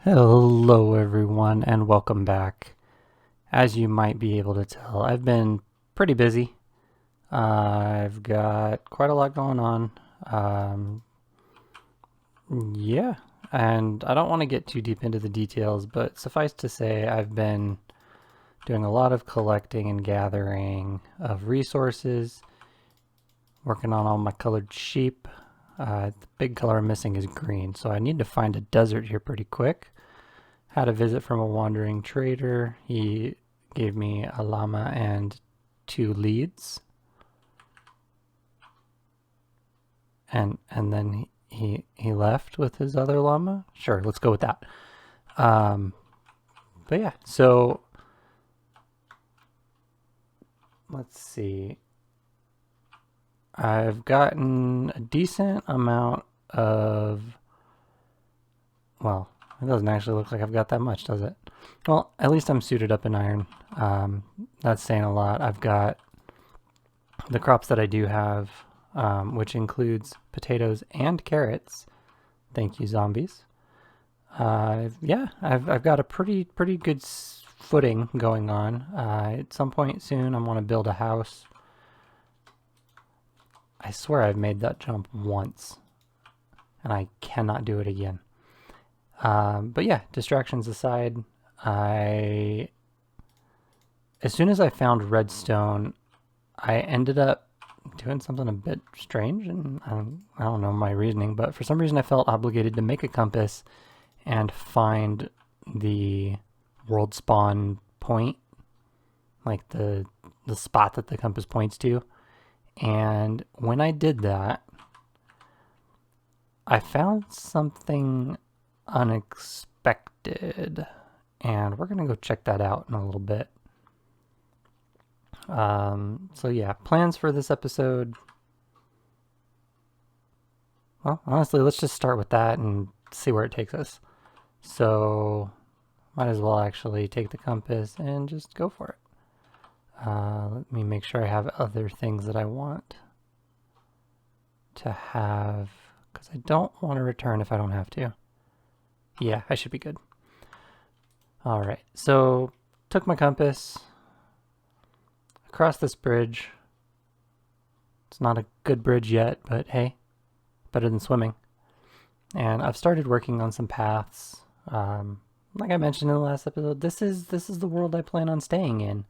Hello everyone and welcome back. As you might be able to tell, I've been pretty busy. I've got quite a lot going on. Um, yeah, and I don't want to get too deep into the details, but suffice to say I've been doing a lot of collecting and gathering of resources, working on all my colored sheep. The big color I'm missing is green, so I need to find a desert here pretty quick. Had a visit from a wandering trader. He gave me a llama and 2 leads. And then he left with his other llama. Sure, let's go with that. But yeah, so let's see. I've gotten a decent amount of, well, it doesn't actually look like I've got that much, does it? Well, at least I'm suited up in iron. That's saying a lot. I've got the crops that I do have, which includes potatoes and carrots. Thank you, zombies. Yeah, I've got a pretty good footing going on. At some point soon, I want to build a house. I swear I've made that jump once, and I cannot do it again. But yeah, distractions aside, as soon as I found redstone, I ended up doing something a bit strange, and I don't know my reasoning, but for some reason I felt obligated to make a compass and find the world spawn point, like the spot that the compass points to. And when I did that, I found something unexpected, and we're gonna go check that out in a little bit. So yeah, plans for this episode. Well, honestly, let's just start with that and see where it takes us. So, might as well actually take the compass and just go for it. Let me make sure I have other things that I want to have, because I don't want to return if I don't have to. Yeah, I should be good. Alright, so took my compass across this bridge. It's not a good bridge yet, but hey, better than swimming. And I've started working on some paths. Like I mentioned in the last episode, this is the world I plan on staying in.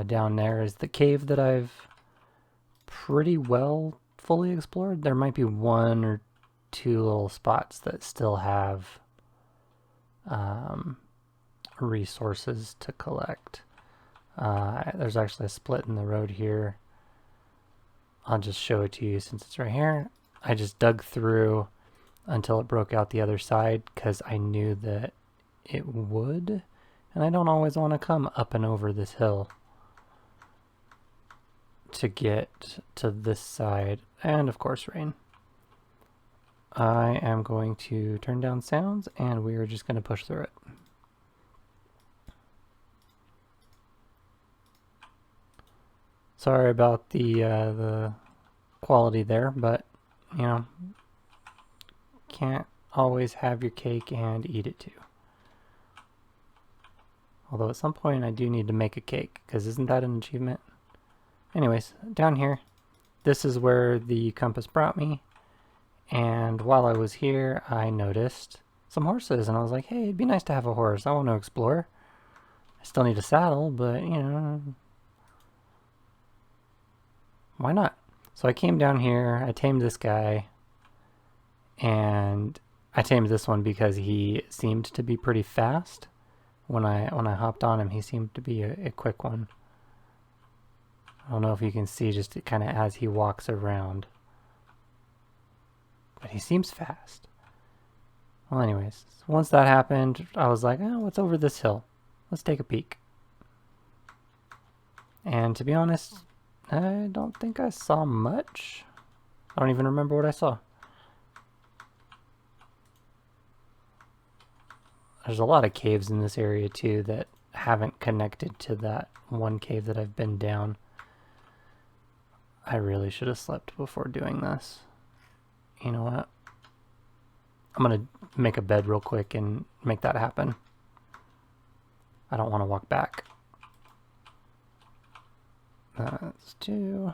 Down there is the cave that I've pretty well fully explored. There might be 1 or 2 little spots that still have resources to collect. There's actually a split in the road here. I'll just show it to you since it's right here. I just dug through until it broke out the other side because I knew that it would, and I don't always want to come up and over this hill to get to this side. And of course, rain. I am going to turn down sounds, and we are just going to push through it. Sorry about the quality there, but you know, can't always have your cake and eat it too. Although at some point I do need to make a cake, because isn't that an achievement? Anyways, down here, this is where the compass brought me. And while I was here, I noticed some horses, and I was like, hey, it'd be nice to have a horse. I want to explore. I still need a saddle, but, you know, why not? So I came down here, I tamed this guy, and I tamed this one because he seemed to be pretty fast. When I hopped on him, he seemed to be a quick one. I don't know if you can see just kind of as he walks around. But he seems fast. Well, anyways, once that happened, I was like, oh, what's over this hill? Let's take a peek. And to be honest, I don't think I saw much. I don't even remember what I saw. There's a lot of caves in this area too that haven't connected to that one cave that I've been down. I really should have slept before doing this. You know what? I'm gonna make a bed real quick and make that happen. I don't want to walk back. Let's do...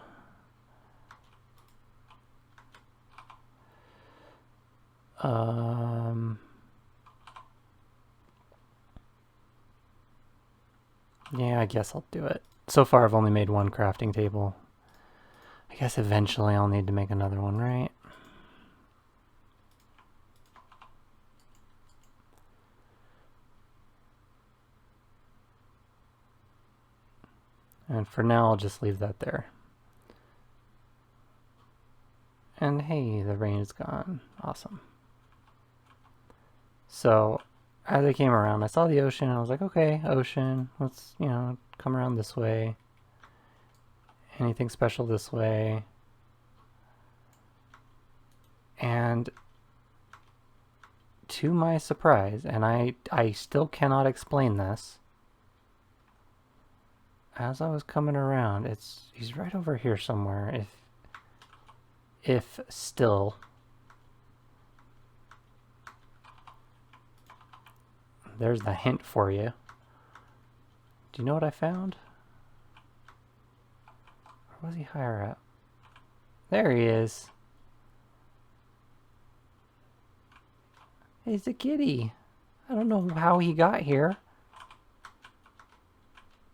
yeah, I guess I'll do it. So far I've only made one crafting table. I guess eventually I'll need to make another one, right? And for now I'll just leave that there. And hey, the rain is gone. Awesome. So as I came around, I saw the ocean and I was like, okay, ocean, let's, you know, come around this way. Anything special this way? And to my surprise, and I still cannot explain this, as I was coming around, he's right over here somewhere, if still. There's the hint for you. Do you know what I found? Or was he higher up? There he is. He's a kitty. I don't know how he got here,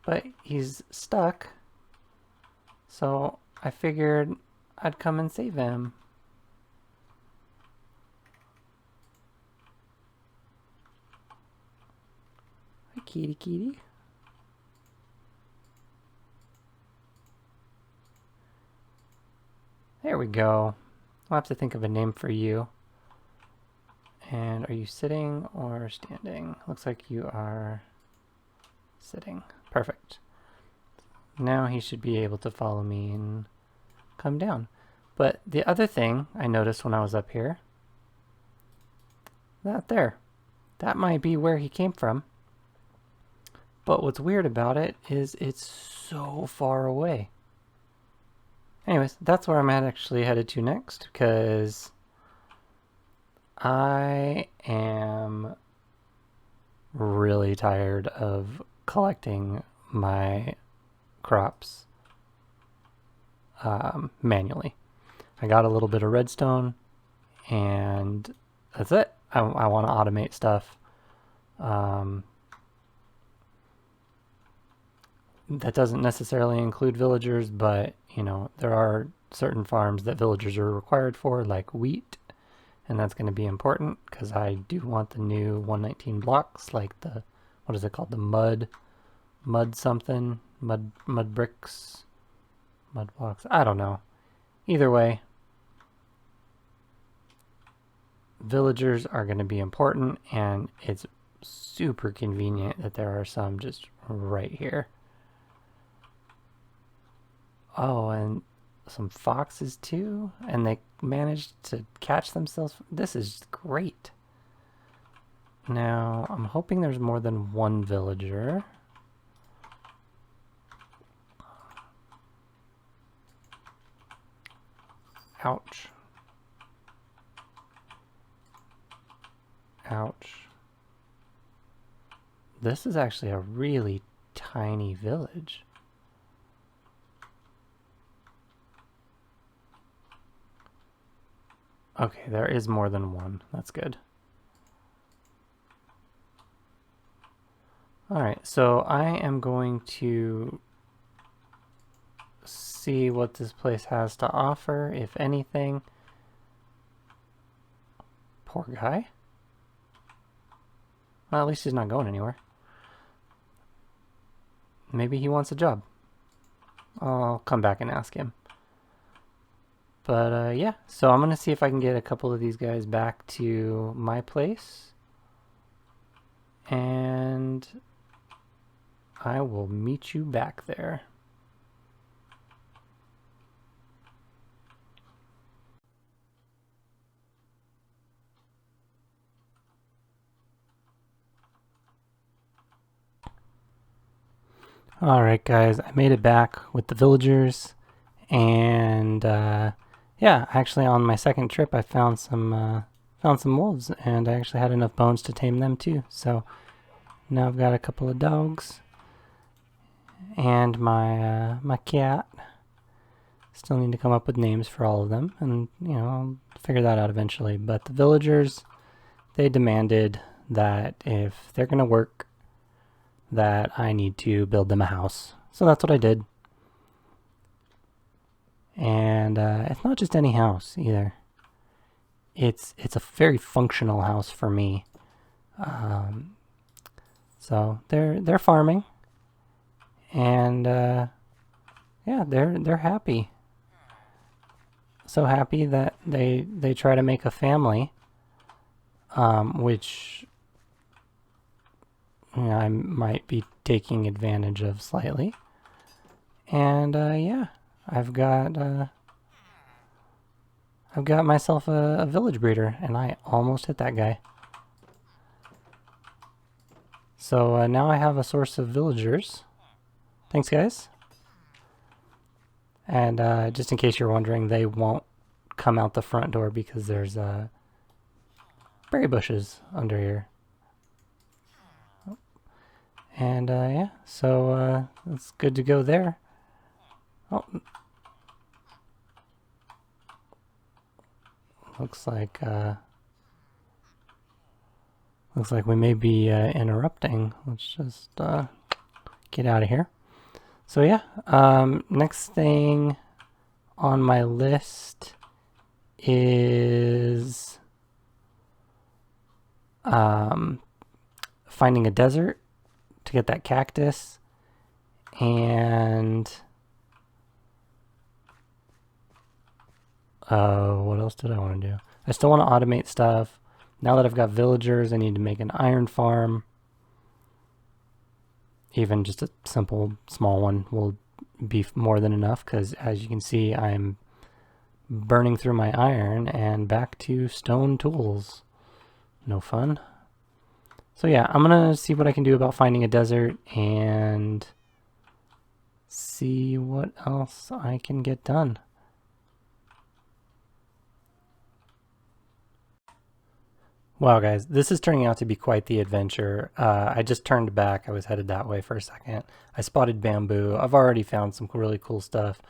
but he's stuck. So I figured I'd come and save him. Hi, kitty kitty. There we go. I'll have to think of a name for you. And are you sitting or standing? Looks like you are sitting. Perfect. Now he should be able to follow me and come down. But the other thing I noticed when I was up here, that there, that might be where he came from. But what's weird about it is it's so far away. Anyways, that's where I'm actually headed to next, because I am really tired of collecting my crops manually. I got a little bit of redstone and that's it. I want to automate stuff. That doesn't necessarily include villagers, but you know, there are certain farms that villagers are required for, like wheat. And that's going to be important because I do want the new 119 blocks, like the, what is it called? The mud something, mud bricks, mud blocks. I don't know. Either way, villagers are going to be important, and it's super convenient that there are some just right here. Oh, and some foxes too, and they managed to catch themselves. This is great. Now, I'm hoping there's more than one villager. Ouch. Ouch. This is actually a really tiny village. Okay, there is more than one. That's good. Alright, so I am going to see what this place has to offer, if anything. Poor guy. Well, at least he's not going anywhere. Maybe he wants a job. I'll come back and ask him. But yeah, so I'm going to see if I can get a couple of these guys back to my place. And I will meet you back there. Alright guys, I made it back with the villagers, and yeah, actually on my second trip I found some found some wolves, and I actually had enough bones to tame them too. So now I've got a couple of dogs and my cat. Still need to come up with names for all of them, and I'll figure that out eventually. But the villagers, they demanded that if they're gonna work, that I need to build them a house. So that's what I did. And it's not just any house either. It's a very functional house for me. So they're farming, and yeah, they're happy. So happy that they try to make a family, which I might be taking advantage of slightly. And yeah, I've got myself a village breeder, and I almost hit that guy. So now I have a source of villagers. Thanks, guys. And just in case you're wondering, they won't come out the front door because there's berry bushes under here. And yeah, so it's good to go there. Oh, looks like we may be interrupting. Let's just get out of here. So yeah, next thing on my list is finding a desert to get that cactus, and what else did I want to do? I still want to automate stuff. Now that I've got villagers, I need to make an iron farm. Even just a simple small one will be more than enough, because as you can see, I'm burning through my iron and back to stone tools. No fun. So yeah, I'm gonna see what I can do about finding a desert and see what else I can get done. Wow, guys, this is turning out to be quite the adventure. I just turned back. I was headed that way for a second. I spotted bamboo. I've already found some really cool stuff,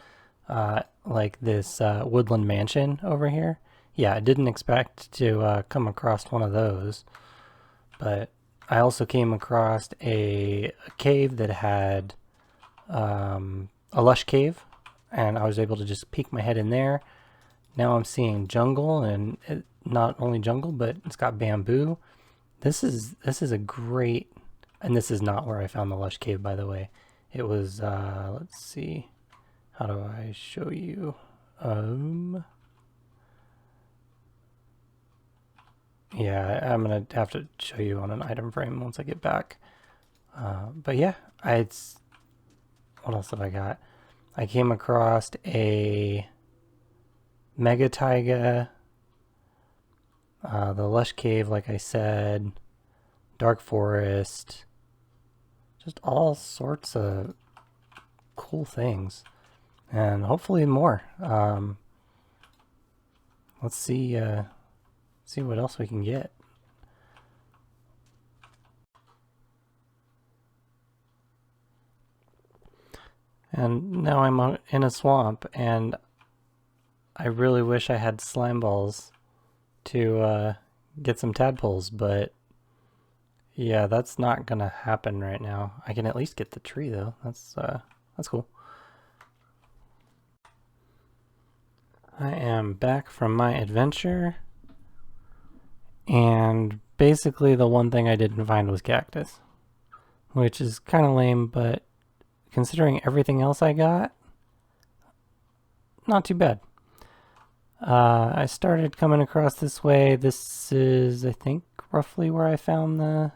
like this woodland mansion over here. Yeah, I didn't expect to come across one of those, but I also came across a cave that had a lush cave, and I was able to just peek my head in there. Now I'm seeing jungle, and not only jungle, but it's got bamboo. This is a great, and this is not where I found the lush cave, by the way. It was let's see, how do I show you? Yeah, I'm gonna have to show you on an item frame once I get back. But yeah, what else have I got? I came across a mega taiga, the lush cave, like I said, dark forest, just all sorts of cool things, and hopefully more. Let's see what else we can get. And now I'm in a swamp, and I really wish I had slime balls to get some tadpoles, but yeah, that's not gonna happen right now. I can at least get the tree though. That's cool. I am back from my adventure, and basically the one thing I didn't find was cactus, which is kind of lame, but considering everything else I got, not too bad. I started coming across this way. This is, I think, roughly where I found the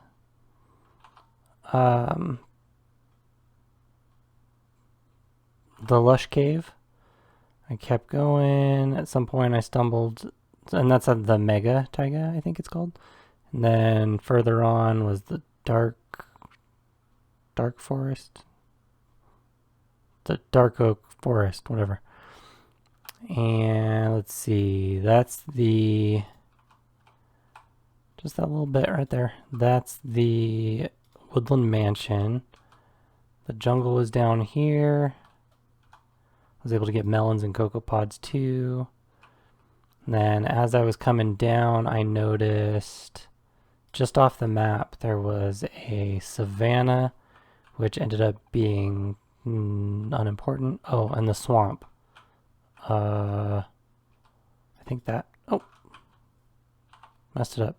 lush cave. I kept going. At some point I stumbled, and that's at the mega taiga, I think it's called. And then further on was the dark forest, the dark oak forest, whatever. And let's see, that's the Just that little bit right there. That's the woodland mansion. The jungle is down here. I was able to get melons and cocoa pods too. And then as I was coming down, I noticed just off the map there was a savanna, which ended up being unimportant. Oh, and the swamp. I think that... Oh! Messed it up.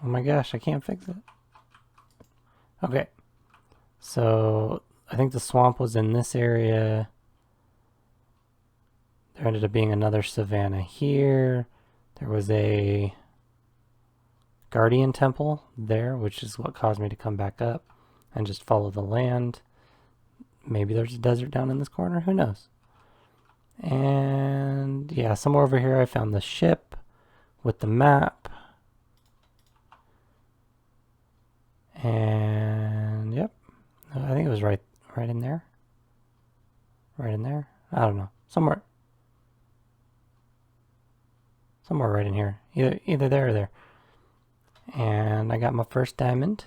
Oh my gosh, I can't fix it. Okay. So, I think the swamp was in this area. There ended up being another savanna here. There was a guardian temple there, which is what caused me to come back up and just follow the land. Maybe there's a desert down in this corner, who knows? And yeah, somewhere over here I found the ship with the map. And yep, I think it was right in there. Right in there. I don't know. Somewhere right in here. Either there or there. And I got my first diamond.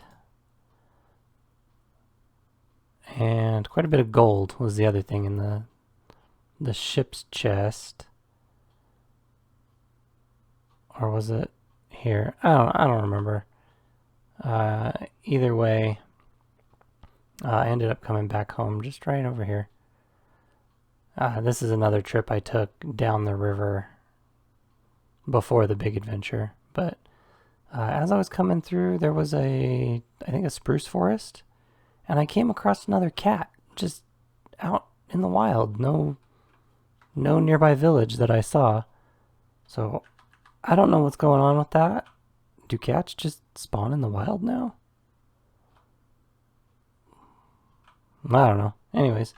And quite a bit of gold was the other thing in the ship's chest. Or was it here? I don't remember. Either way, I ended up coming back home just right over here. This is another trip I took down the river before the big adventure. But as I was coming through, there was I think a spruce forest. And I came across another cat just out in the wild. No nearby village that I saw. So I don't know what's going on with that. Do cats just spawn in the wild now? I don't know. Anyways,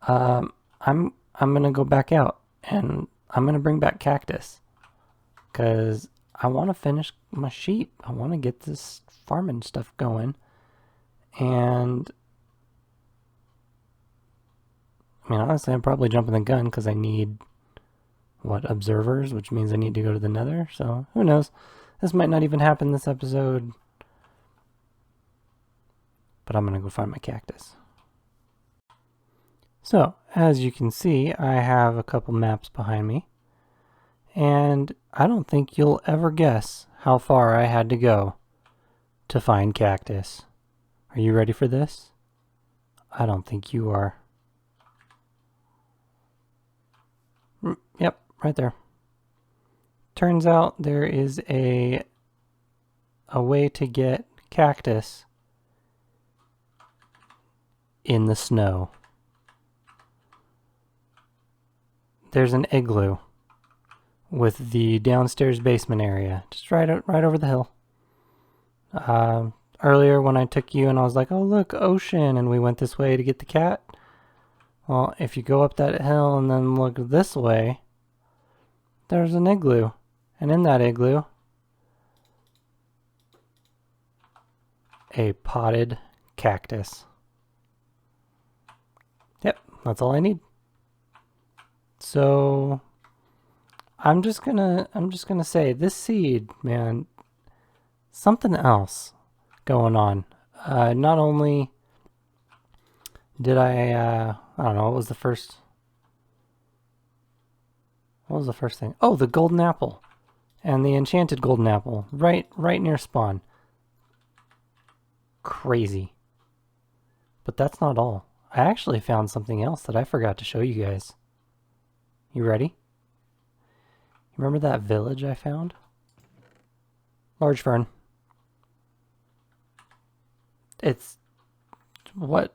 I'm gonna go back out and I'm gonna bring back Cactus because I want to finish my sheep. I want to get this farming stuff going. And I mean, honestly, I'm probably jumping the gun because I need, observers, which means I need to go to the nether. So who knows? This might not even happen this episode. But I'm going to go find my cactus. So, as you can see, I have a couple maps behind me. And I don't think you'll ever guess how far I had to go to find Cactus. Are you ready for this? I don't think you are. Yep, right there. Turns out there is a way to get Cactus in the snow. There's an igloo with the downstairs basement area, just right over the hill. Earlier when I took you and I was like, oh look, ocean, and we went this way to get the cat. Well, if you go up that hill and then look this way, there's an igloo. And in that igloo, a potted cactus. Yep, that's all I need. So I'm just gonna say this seed, man, something else going on. Not only did I don't know, what was the first thing? Oh, the golden apple and the enchanted golden apple right near spawn. Crazy. But that's not all. I actually found something else that I forgot to show you guys. You ready? Remember that village I found? Large fern. It's what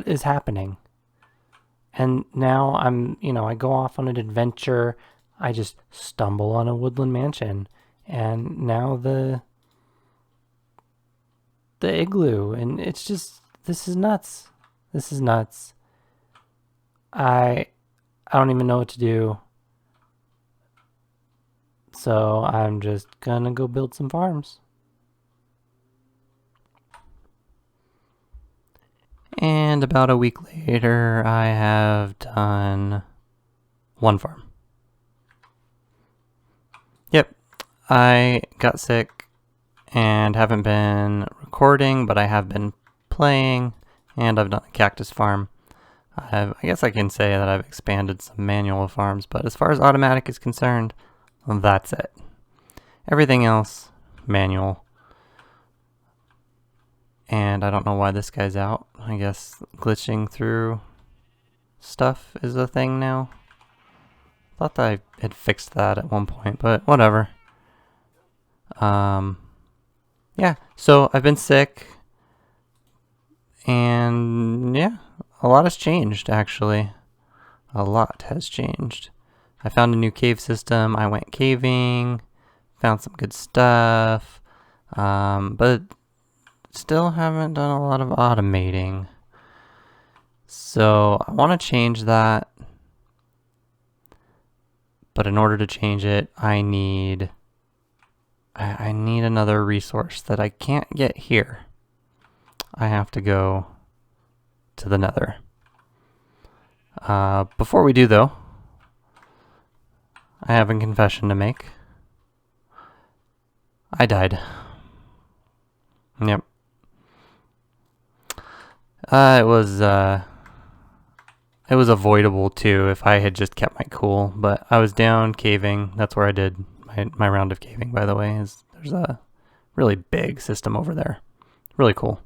is happening? And now I go off on an adventure. I just stumble on a woodland mansion, and now the igloo, and it's just, this is nuts. This is nuts. I don't even know what to do. So I'm just gonna go build some farms. And about a week later, I have done 1 farm. Yep, I got sick and haven't been recording, but I have been playing, and I've done a cactus farm. I guess I can say that I've expanded some manual farms, but as far as automatic is concerned, that's it. Everything else, manual. And I don't know why this guy's out. I guess glitching through stuff is a thing now. Thought that I had fixed that at one point, but whatever. Yeah, so I've been sick, and yeah, a lot has changed, actually. A lot has changed. I found a new cave system, I went caving, found some good stuff, but still haven't done a lot of automating. So I want to change that, but in order to change it, I need another resource that I can't get here. I have to go to the Nether. Before we do, though, I have a confession to make. I died. Yep. It was avoidable too if I had just kept my cool, but I was down caving. That's where I did my round of caving, by the way. There's a really big system over there. Really cool.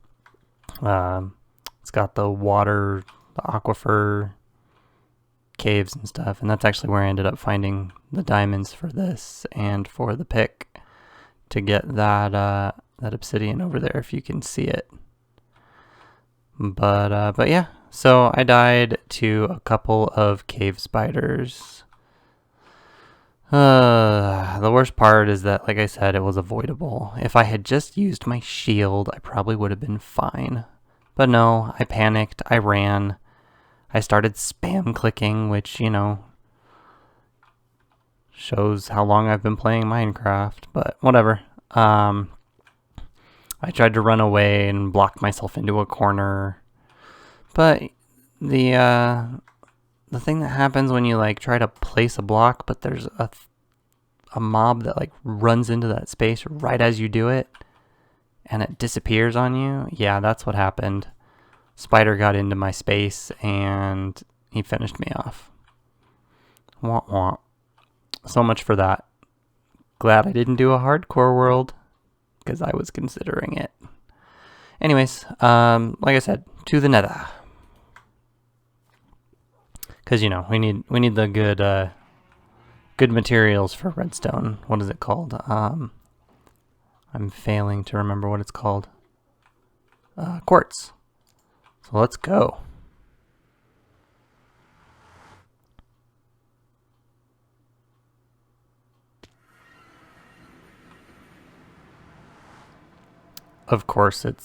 It's got the water, the aquifer, caves and stuff, and that's actually where I ended up finding the diamonds for this and for the pick to get that obsidian over there, if you can see it. But yeah, so I died to a couple of cave spiders. The worst part is that, like I said, it was avoidable. If I had just used my shield, I probably would have been fine. But no, I panicked, I ran, I started spam clicking, which, you know, shows how long I've been playing Minecraft, but whatever. I tried to run away and blocked myself into a corner, but the thing that happens when you like try to place a block, but there's a mob that like runs into that space right as you do it, and it disappears on you. Yeah, that's what happened. Spider got into my space and he finished me off. Wah wah. So much for that. Glad I didn't do a hardcore world, because I was considering it. Anyways, like I said, to the Nether. Because, you know, we need the good materials for redstone. What is it called? I'm failing to remember what it's called. Quartz. So let's go. Of course it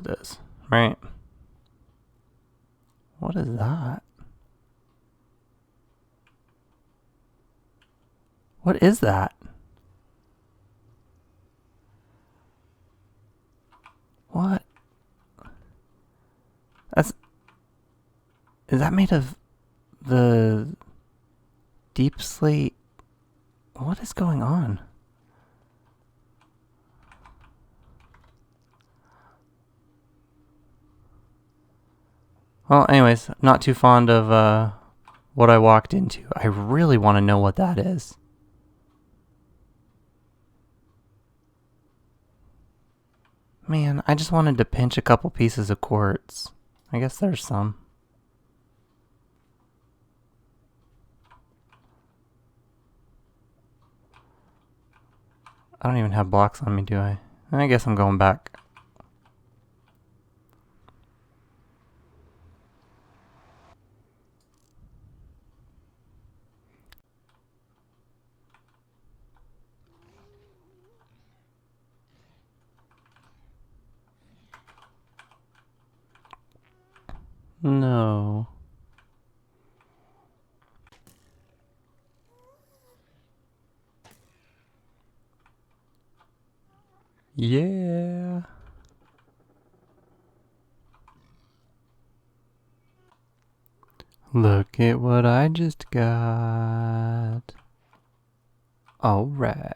is, right? What is that? What is that? What? Is that made of the deep slate? What is going on? Well, anyways, not too fond of what I walked into. I really want to know what that is. Man, I just wanted to pinch a couple pieces of quartz. I guess there's some. I don't even have blocks on me, do I? I guess I'm going back. No. Yeah. Look at what I just got. Alright.